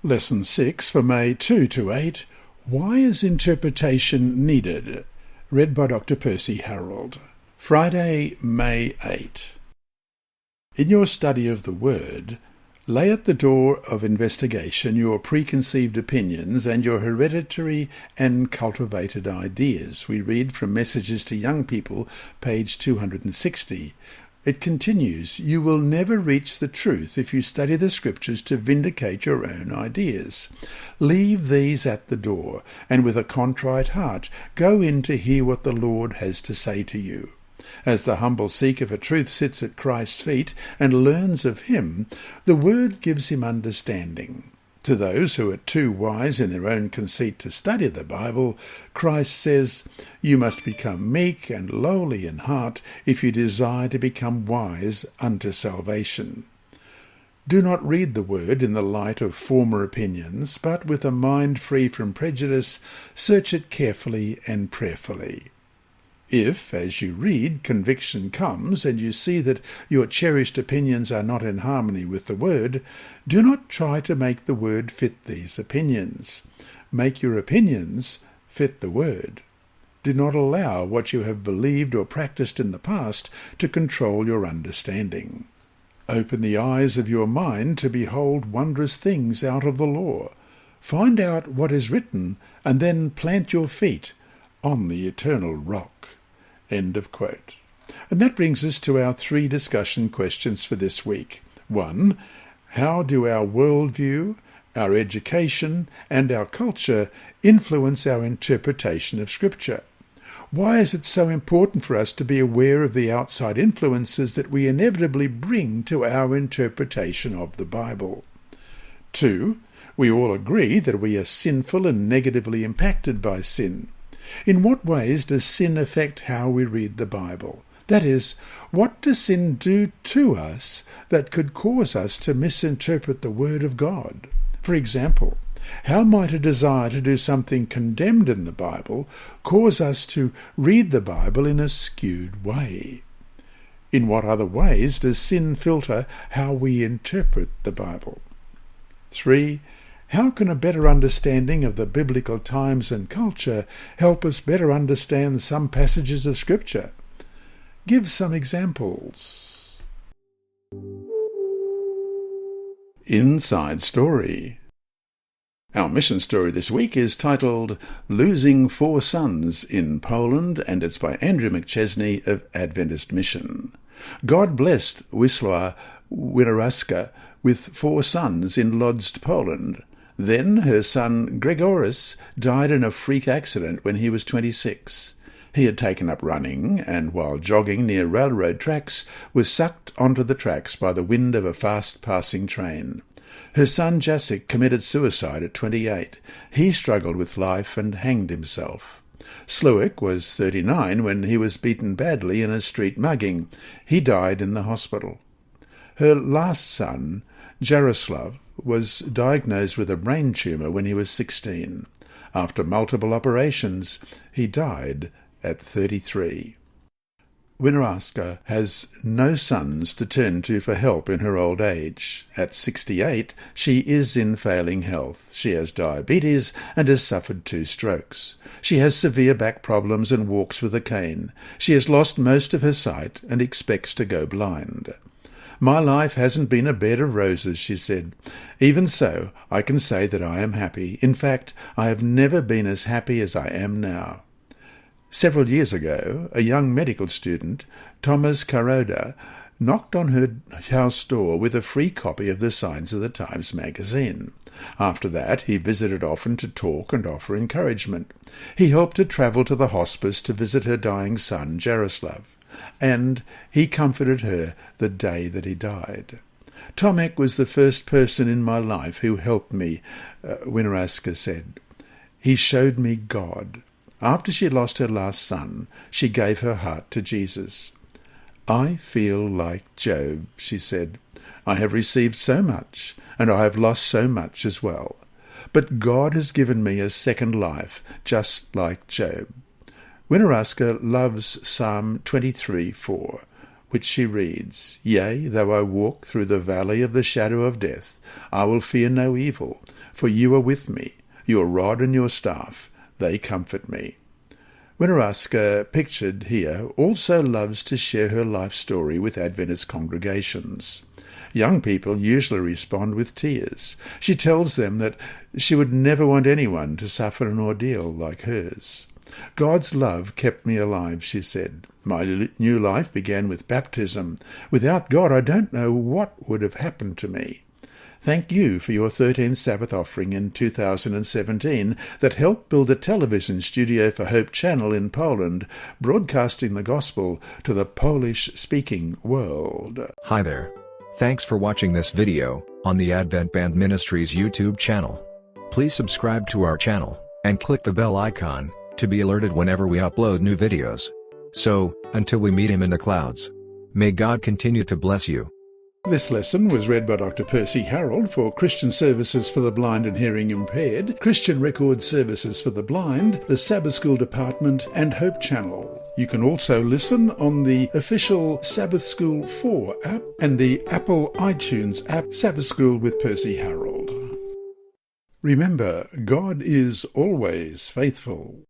Lesson 6 for May 2 to 8. Why is interpretation needed? Read by Dr. Percy Harrold. Friday, May 8. In your study of the Word, lay at the door of investigation your preconceived opinions and your hereditary and cultivated ideas. We read from Messages to Young People, page 260. It continues, you will never reach the truth if you study the Scriptures to vindicate your own ideas. Leave these at the door, and with a contrite heart go in to hear what the Lord has to say to you. As the humble seeker for truth sits at Christ's feet and learns of him, the Word gives him understanding. To those who are too wise in their own conceit to study the Bible, Christ says, you must become meek and lowly in heart if you desire to become wise unto salvation. Do not read the Word in the light of former opinions, but with a mind free from prejudice, search it carefully and prayerfully. If, as you read, conviction comes and you see that your cherished opinions are not in harmony with the Word, do not try to make the Word fit these opinions. Make your opinions fit the Word. Do not allow what you have believed or practiced in the past to control your understanding. Open the eyes of your mind to behold wondrous things out of the law. Find out what is written, and then plant your feet on the eternal rock. End of quote. And that brings us to our 3 discussion questions for this week. 1. How do our worldview, our education, and our culture influence our interpretation of Scripture? Why is it so important for us to be aware of the outside influences that we inevitably bring to our interpretation of the Bible? 2. We all agree that we are sinful and negatively impacted by sin. In what ways does sin affect how we read the Bible? That is, what does sin do to us that could cause us to misinterpret the Word of God? For example, how might a desire to do something condemned in the Bible cause us to read the Bible in a skewed way? In what other ways does sin filter how we interpret the Bible? 3. How can a better understanding of the biblical times and culture help us better understand some passages of Scripture? Give some examples. Inside Story. Our mission story this week is titled Losing 4 Sons in Poland, and it's by Andrew McChesney of Adventist Mission. God blessed Wisława Winarowska with 4 sons in Lodz, Poland. Then her son Gregorus died in a freak accident when he was 26. He had taken up running and, while jogging near railroad tracks, was sucked onto the tracks by the wind of a fast-passing train. Her son Jacek committed suicide at 28. He struggled with life and hanged himself. Sluick was 39 when he was beaten badly in a street mugging. He died in the hospital. Her last son, Jaroslav, was diagnosed with a brain tumour when he was 16. After multiple operations, he died at 33. Winarowska has no sons to turn to for help in her old age. At 68, she is in failing health. She has diabetes and has suffered 2 strokes. She has severe back problems and walks with a cane. She has lost most of her sight and expects to go blind. My life hasn't been a bed of roses, she said. Even so, I can say that I am happy. In fact, I have never been as happy as I am now. Several years ago, a young medical student, Thomas Karoda, knocked on her house door with a free copy of the Signs of the Times magazine. After that, he visited often to talk and offer encouragement. He helped her travel to the hospice to visit her dying son, Jaroslav, and he comforted her the day that he died. Tomek was the first person in my life who helped me, Winarowska said. He showed me God. After she lost her last son, she gave her heart to Jesus. I feel like Job, she said. I have received so much, and I have lost so much as well. But God has given me a second life, just like Job. Winarowska loves Psalm 23:4, which she reads, Yea, though I walk through the valley of the shadow of death, I will fear no evil, for you are with me. Your rod and your staff, they comfort me. Winaraska, pictured here, also loves to share her life story with Adventist congregations. Young people usually respond with tears. She tells them that she would never want anyone to suffer an ordeal like hers. God's love kept me alive, she said. My new life began with baptism. Without God, I don't know what would have happened to me. Thank you for your 13th Sabbath offering in 2017 that helped build a television studio for Hope Channel in Poland, broadcasting the gospel to the Polish-speaking world. Hi there. Thanks for watching this video on the Advent-band Ministries YouTube channel. Please subscribe to our channel and click the bell icon to be alerted whenever we upload new videos. So, until we meet him in the clouds, may God continue to bless you. This lesson was read by Dr. Percy Harrold for Christian Services for the Blind and Hearing Impaired, Christian Record Services for the Blind, the Sabbath School Department, and Hope Channel. You can also listen on the official Sabbath School 4 app and the Apple iTunes app, Sabbath School with Percy Harrold. Remember, God is always faithful.